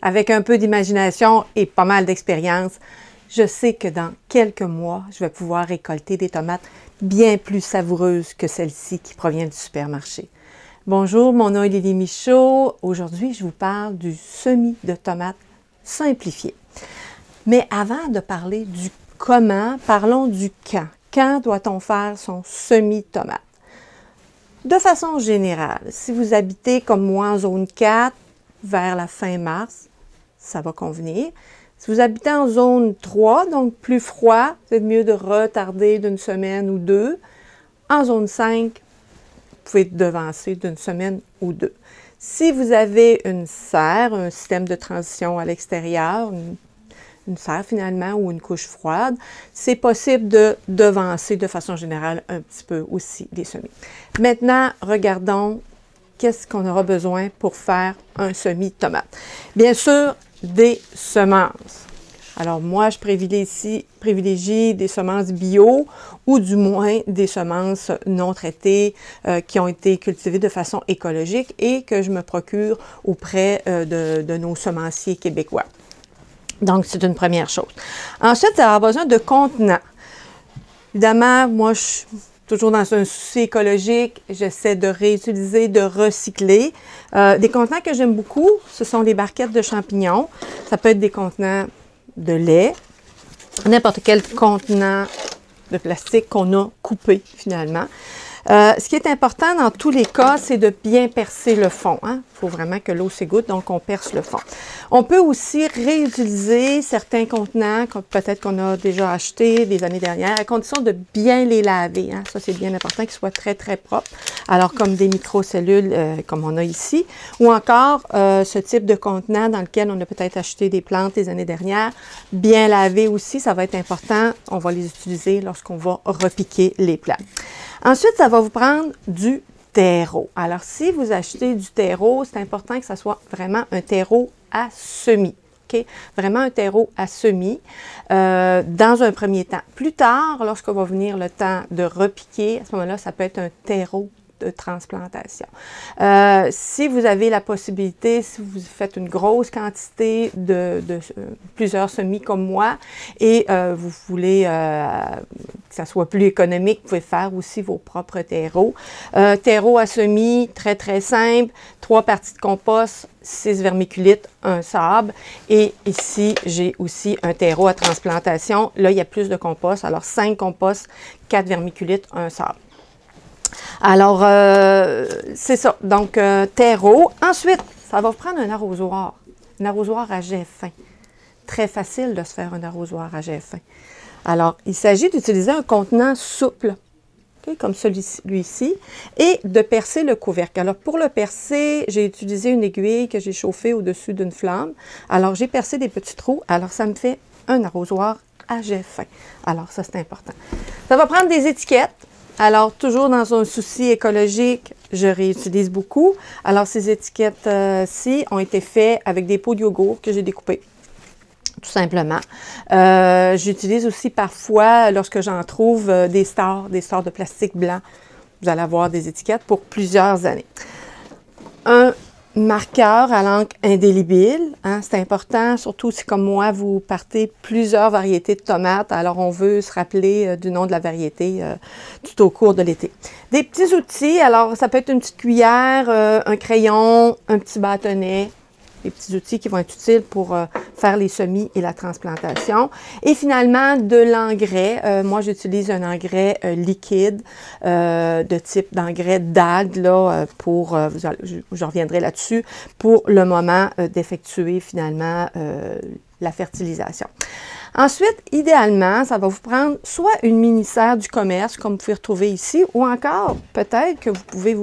avec un peu d'imagination et pas mal d'expérience, je sais que dans quelques mois, je vais pouvoir récolter des tomates bien plus savoureuses que celles-ci qui proviennent du supermarché. Bonjour, mon nom est Lily Michaud. Aujourd'hui, je vous parle du semis de tomates simplifié. Mais avant de parler du comment, parlons du quand. Quand doit-on faire son semis de tomates? De façon générale, si vous habitez comme moi en zone 4, vers la fin mars, ça va convenir. Si vous habitez en zone 3, donc plus froid, c'est mieux de retarder d'une semaine ou deux. En zone 5, vous pouvez devancer d'une semaine ou deux. Si vous avez une serre, un système de transition à l'extérieur, une serre finalement ou une couche froide, c'est possible de devancer de façon générale un petit peu aussi les semis. Maintenant, regardons qu'est-ce qu'on aura besoin pour faire un semis de tomates. Bien sûr, des semences. Alors moi, je privilégie des semences bio ou du moins des semences non traitées qui ont été cultivées de façon écologique et que je me procure auprès de nos semenciers québécois. Donc, c'est une première chose. Ensuite, vous avez besoin de contenants. Évidemment, moi, je suis toujours dans un souci écologique. J'essaie de réutiliser, de recycler. Des contenants que j'aime beaucoup, ce sont des barquettes de champignons. Ça peut être des contenants de lait, n'importe quel contenant de plastique qu'on a coupé finalement. Ce qui est important dans tous les cas, c'est de bien percer le fond. Il faut vraiment que l'eau s'égoutte, donc on perce le fond. On peut aussi réutiliser certains contenants, peut-être qu'on a déjà achetés des années dernières, à condition de bien les laver. Ça, c'est bien important qu'ils soient très, très propres. Alors, comme des microcellules, comme on a ici, ou encore ce type de contenant dans lequel on a peut-être acheté des plantes les années dernières, bien laver aussi, ça va être important. On va les utiliser lorsqu'on va repiquer les plants. Ensuite, ça va vous prendre du terreau. Alors, si vous achetez du terreau, c'est important que ça soit vraiment un terreau à semis. Okay? Vraiment un terreau à semis dans un premier temps. Plus tard, lorsqu'on va venir le temps de repiquer, à ce moment-là, ça peut être un terreau de transplantation. Si vous avez la possibilité, si vous faites une grosse quantité de plusieurs semis comme moi et vous voulez que ça soit plus économique, vous pouvez faire aussi vos propres terreaux. Terreau à semis, très très simple, 3 parties de compost, 6 vermiculites, un sable. Et ici, j'ai aussi un terreau à transplantation. Là, il y a plus de compost, alors 5 composts, 4 vermiculites, un sable. Alors, c'est ça. Donc, terreau. Ensuite, ça va vous prendre un arrosoir à jet fin. Très facile de se faire un arrosoir à jet fin. Alors, il s'agit d'utiliser un contenant souple, okay, comme celui-ci, et de percer le couvercle. Alors, pour le percer, j'ai utilisé une aiguille que j'ai chauffée au-dessus d'une flamme. Alors, j'ai percé des petits trous. Alors, ça me fait un arrosoir à jet fin. Alors, ça, c'est important. Ça va prendre des étiquettes. Alors, toujours dans un souci écologique, je réutilise beaucoup. Alors, ces étiquettes-ci ont été faites avec des pots de yogourt que j'ai découpés, tout simplement. J'utilise aussi parfois, lorsque j'en trouve, des stores de plastique blanc. Vous allez avoir des étiquettes pour plusieurs années. Un marqueur à l'encre indélébile, c'est important, surtout si comme moi, vous partez plusieurs variétés de tomates, alors on veut se rappeler du nom de la variété tout au cours de l'été. Des petits outils, alors ça peut être une petite cuillère, un crayon, un petit bâtonnet, des petits outils qui vont être utiles pour faire les semis et la transplantation. Et finalement, de l'engrais. Moi, j'utilise un engrais liquide de type d'engrais d'algues, là, pour, je reviendrai là-dessus, pour le moment d'effectuer finalement la fertilisation. Ensuite, idéalement, ça va vous prendre soit une mini-serre du commerce, comme vous pouvez retrouver ici, ou encore, peut-être que vous pouvez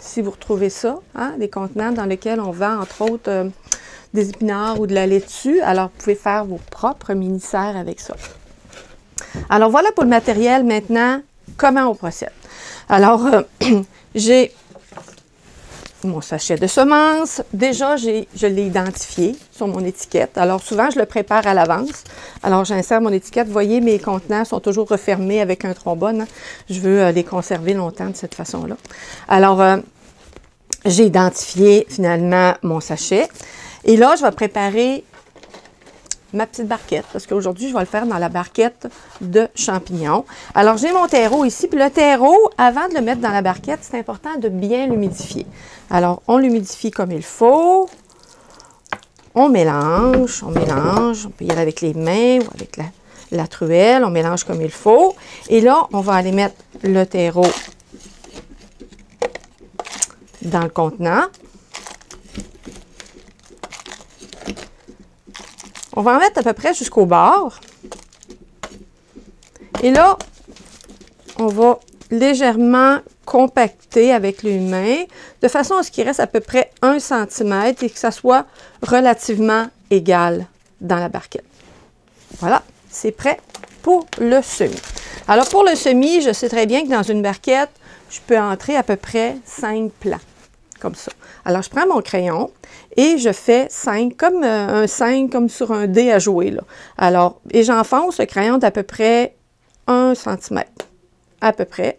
si vous retrouvez ça, des contenants dans lesquels on vend, entre autres, des épinards ou de la laitue. Alors, vous pouvez faire vos propres mini-serres avec ça. Alors, voilà pour le matériel. Maintenant, comment on procède? Alors, j'ai mon sachet de semences. Déjà, je l'ai identifié sur mon étiquette. Alors, souvent, je le prépare à l'avance. Alors, j'insère mon étiquette. Vous voyez, mes contenants sont toujours refermés avec un trombone. Je veux les conserver longtemps de cette façon-là. Alors, j'ai identifié finalement mon sachet. Et là, je vais préparer ma petite barquette, parce qu'aujourd'hui, je vais le faire dans la barquette de champignons. Alors, j'ai mon terreau ici, puis le terreau, avant de le mettre dans la barquette, c'est important de bien l'humidifier. Alors, on l'humidifie comme il faut. On mélange, on peut y aller avec les mains ou avec la truelle, on mélange comme il faut. Et là, on va aller mettre le terreau dans le contenant. On va en mettre à peu près jusqu'au bord. Et là, on va légèrement compacter avec les mains, de façon à ce qu'il reste à peu près 1 cm et que ça soit relativement égal dans la barquette. Voilà, c'est prêt pour le semis. Alors pour le semis, je sais très bien que dans une barquette, je peux entrer à peu près 5 plants, comme ça. Alors je prends mon crayon et je fais 5, comme un 5, comme sur un dé à jouer, là. Alors, et j'enfonce le crayon d'à peu près 1 cm, à peu près.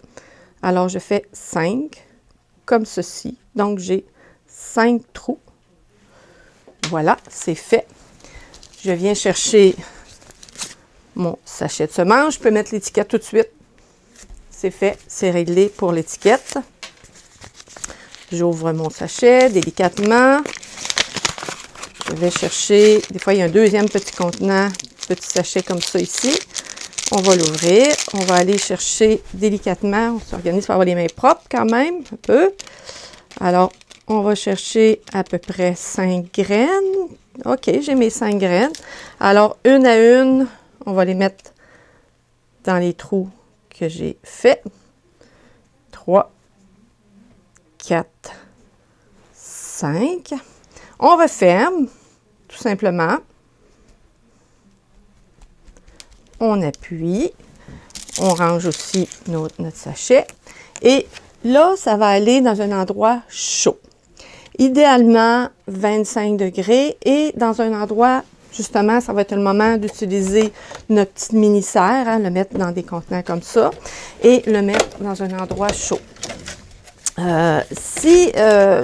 Alors, je fais 5, comme ceci. Donc, j'ai 5 trous. Voilà, c'est fait. Je viens chercher mon sachet de semences. Je peux mettre l'étiquette tout de suite. C'est fait, c'est réglé pour l'étiquette. J'ouvre mon sachet délicatement. Je vais chercher, des fois, il y a un deuxième petit contenant, petit sachet comme ça ici. On va l'ouvrir, on va aller chercher délicatement, on s'organise pour avoir les mains propres quand même, un peu. Alors, on va chercher à peu près 5 graines. OK, j'ai mes 5 graines. Alors, une à une, on va les mettre dans les trous que j'ai faits. 3, 4, 5. On referme, tout simplement. On appuie, on range aussi notre sachet. Et là, ça va aller dans un endroit chaud. Idéalement, 25 degrés. Et dans un endroit, justement, ça va être le moment d'utiliser notre petite mini-serre, hein, le mettre dans des contenants comme ça, et le mettre dans un endroit chaud. Si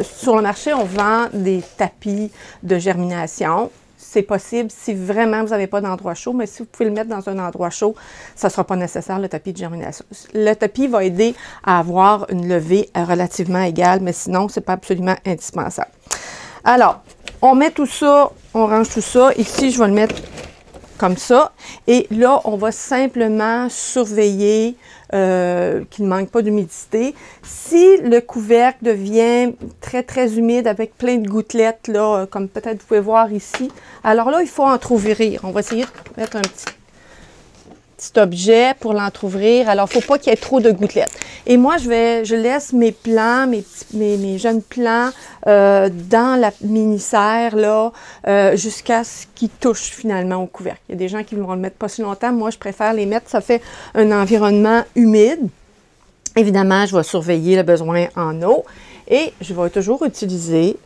sur le marché, on vend des tapis de germination, c'est possible si vraiment vous n'avez pas d'endroit chaud, mais si vous pouvez le mettre dans un endroit chaud, ça ne sera pas nécessaire, le tapis de germination. Le tapis va aider à avoir une levée relativement égale, mais sinon, ce n'est pas absolument indispensable. Alors, on met tout ça, on range tout ça. Ici, je vais le mettre comme ça. Et là, on va simplement surveiller qu'il ne manque pas d'humidité. Si le couvercle devient très, très humide avec plein de gouttelettes, là, comme peut-être vous pouvez voir ici, alors là, il faut entrouvrir. On va essayer de mettre un petit objet pour l'entrouvrir. Alors, il ne faut pas qu'il y ait trop de gouttelettes. Et moi, je laisse mes plants, mes jeunes plants dans la mini-serre, là, jusqu'à ce qu'ils touchent finalement au couvercle. Il y a des gens qui vont le mettre pas si longtemps. Moi, je préfère les mettre, ça fait un environnement humide. Évidemment, je vais surveiller le besoin en eau et je vais toujours utiliser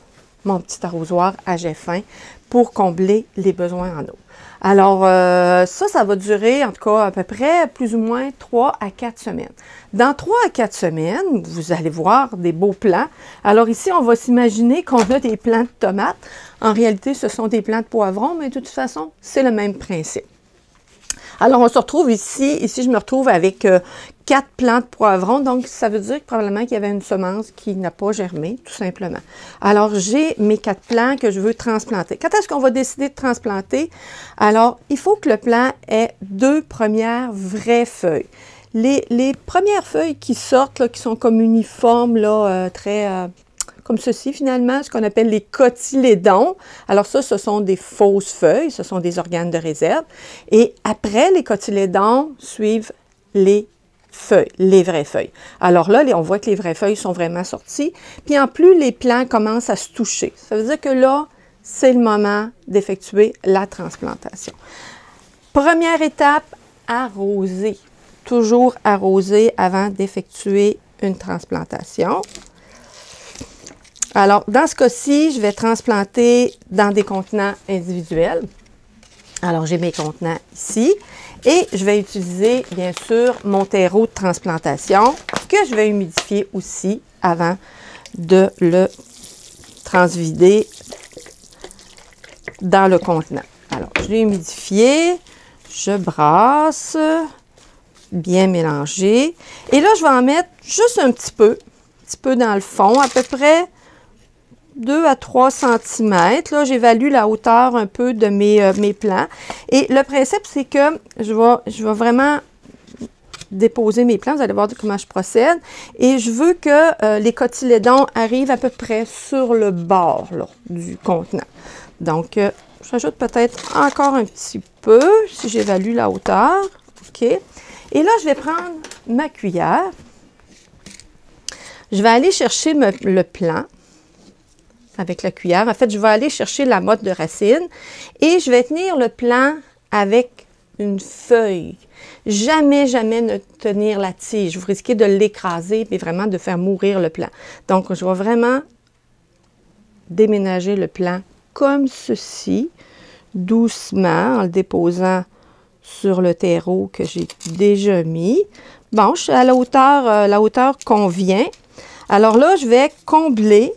mon petit arrosoir à jet fin pour combler les besoins en eau. Alors, ça va durer, en tout cas, à peu près plus ou moins 3 à 4 semaines. Dans 3 à 4 semaines, vous allez voir des beaux plants. Alors ici, on va s'imaginer qu'on a des plants de tomates. En réalité, ce sont des plants de poivrons, mais de toute façon, c'est le même principe. Alors, on se retrouve ici. Ici, je me retrouve avec 4 plants de poivrons. Donc, ça veut dire que probablement qu'il y avait une semence qui n'a pas germé, tout simplement. Alors, j'ai mes 4 plants que je veux transplanter. Quand est-ce qu'on va décider de transplanter? Alors, il faut que le plant ait 2 premières vraies feuilles. Les premières feuilles qui sortent, là, qui sont comme uniformes, là, comme ceci, finalement, ce qu'on appelle les cotylédons. Alors ça, ce sont des fausses feuilles, ce sont des organes de réserve. Et après les cotylédons, suivent les feuilles, les vraies feuilles. Alors là, on voit que les vraies feuilles sont vraiment sorties. Puis en plus, les plants commencent à se toucher. Ça veut dire que là, c'est le moment d'effectuer la transplantation. Première étape, arroser. Toujours arroser avant d'effectuer une transplantation. Alors, dans ce cas-ci, je vais transplanter dans des contenants individuels. Alors, j'ai mes contenants ici et je vais utiliser, bien sûr, mon terreau de transplantation que je vais humidifier aussi avant de le transvider dans le contenant. Alors, je l'ai humidifié, je brasse, bien mélanger. Et là, je vais en mettre juste un petit peu dans le fond, à peu près 2 à 3 cm. Là, j'évalue la hauteur un peu de mes plants. Et le principe, c'est que je vais vraiment déposer mes plants. Vous allez voir comment je procède. Et je veux que les cotylédons arrivent à peu près sur le bord là, du contenant. Donc, j'ajoute peut-être encore un petit peu, si j'évalue la hauteur. OK. Et là, je vais prendre ma cuillère. Je vais aller chercher le plant avec la cuillère. En fait, je vais aller chercher la motte de racine et je vais tenir le plant avec une feuille. Jamais, jamais ne tenir la tige. Vous risquez de l'écraser et vraiment de faire mourir le plant. Donc, je vais vraiment déménager le plant comme ceci, doucement, en le déposant sur le terreau que j'ai déjà mis. Bon, je suis à la hauteur convient. Alors là, je vais combler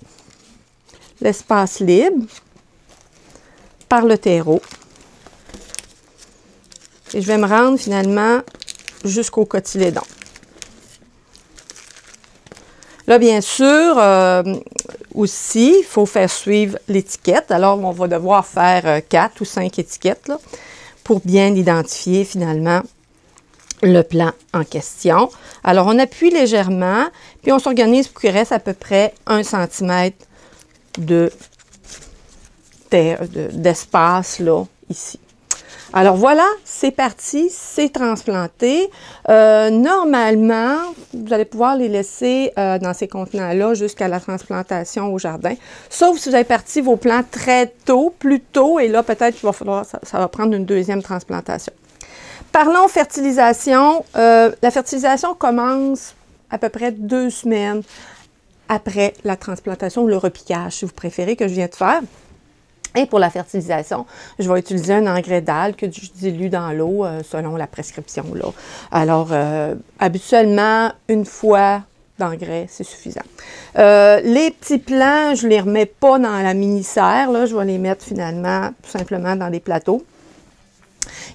l'espace libre par le terreau. Et je vais me rendre finalement jusqu'au cotylédon. Là, bien sûr, aussi, il faut faire suivre l'étiquette. Alors, on va devoir faire 4 ou 5 étiquettes là, pour bien identifier finalement le plant en question. Alors, on appuie légèrement, puis on s'organise pour qu'il reste à peu près 1 cm d'espace là, ici. Alors voilà, c'est parti, c'est transplanté. Normalement, vous allez pouvoir les laisser dans ces contenants-là jusqu'à la transplantation au jardin. Sauf si vous avez parti vos plants très tôt, plus tôt, et là, peut-être qu'il va falloir, ça va prendre une deuxième transplantation. Parlons fertilisation. La fertilisation commence à peu près 2 semaines après la transplantation ou le repiquage, si vous préférez, que je viens de faire. Et pour la fertilisation, je vais utiliser un engrais d'algue que je dilue dans l'eau selon la prescription. Là. Alors, habituellement, 1 fois d'engrais, c'est suffisant. Les petits plants, je ne les remets pas dans la mini-serre. Là, je vais les mettre finalement tout simplement dans des plateaux.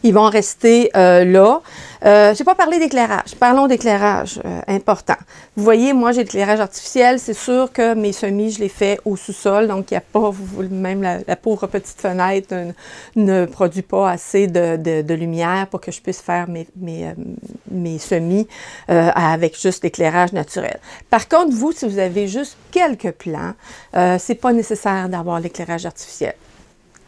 Ils vont rester là. Je n'ai pas parlé d'éclairage. Parlons d'éclairage, important. Vous voyez, moi, j'ai de l'éclairage artificiel. C'est sûr que mes semis, je les fais au sous-sol. Donc, il n'y a pas, même la pauvre petite fenêtre ne produit pas assez de lumière pour que je puisse faire mes semis avec juste l'éclairage naturel. Par contre, vous, si vous avez juste quelques plants, ce n'est pas nécessaire d'avoir l'éclairage artificiel.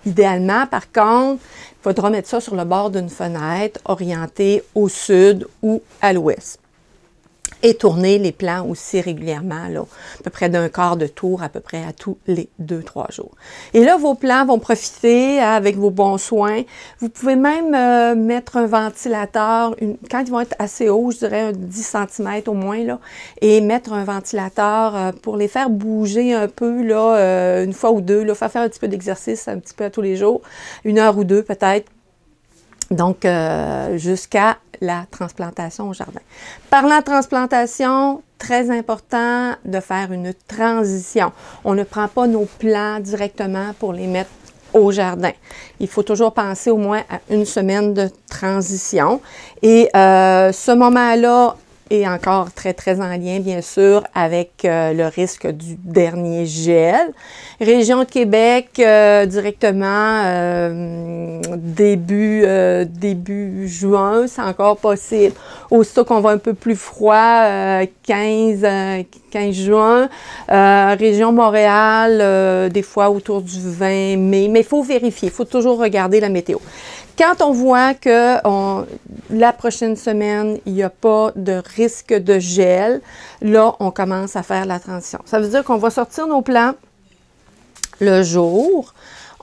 Idéalement, par contre, il faudra mettre ça sur le bord d'une fenêtre orientée au sud ou à l'ouest. Et tourner les plants aussi régulièrement, là, à peu près d'un quart de tour, à peu près à tous les 2-3 jours. Et là, vos plants vont profiter avec vos bons soins. Vous pouvez même mettre un ventilateur, quand ils vont être assez hauts, je dirais 10 cm au moins, là, et mettre un ventilateur pour les faire bouger un peu, là, 1 fois ou 2, là, faire un petit peu d'exercice, un petit peu à tous les jours, 1 heure ou 2 peut-être. Donc, jusqu'à la transplantation au jardin. Parlant de transplantation, très important de faire une transition. On ne prend pas nos plants directement pour les mettre au jardin. Il faut toujours penser au moins à 1 semaine de transition. Et ce moment-là est encore très, très en lien, bien sûr, avec le risque du dernier gel. Région de Québec, directement, début juin, c'est encore possible. Aussitôt qu'on va un peu plus froid, 15 juin. Région Montréal, des fois autour du 20 mai. Mais il faut vérifier, il faut toujours regarder la météo. Quand on voit que la prochaine semaine, il n'y a pas de risque de gel, là, on commence à faire la transition. Ça veut dire qu'on va sortir nos plants le jour.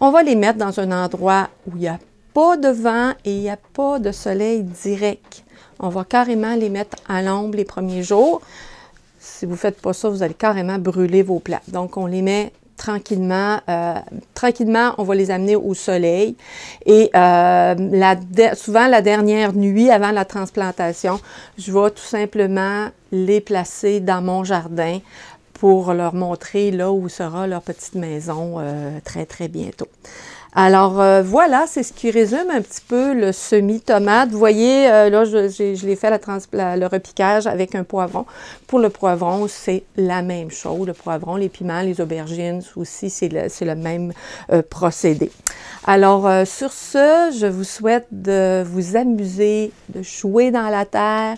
On va les mettre dans un endroit où il n'y a pas de vent et il n'y a pas de soleil direct. On va carrément les mettre à l'ombre les premiers jours. Si vous ne faites pas ça, vous allez carrément brûler vos plants. Donc, on les met tranquillement. Tranquillement, on va les amener au soleil. Et souvent, la dernière nuit avant la transplantation, je vais tout simplement les placer dans mon jardin pour leur montrer là où sera leur petite maison très, très bientôt. Alors voilà, c'est ce qui résume un petit peu le semi-tomate. Vous voyez, là, je l'ai fait le repiquage avec un poivron. Pour le poivron, c'est la même chose. Le poivron, les piments, les aubergines aussi, c'est le même procédé. Alors, sur ce, je vous souhaite de vous amuser, de jouer dans la terre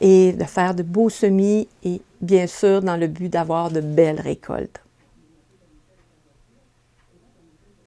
et de faire de beaux semis et bien sûr dans le but d'avoir de belles récoltes.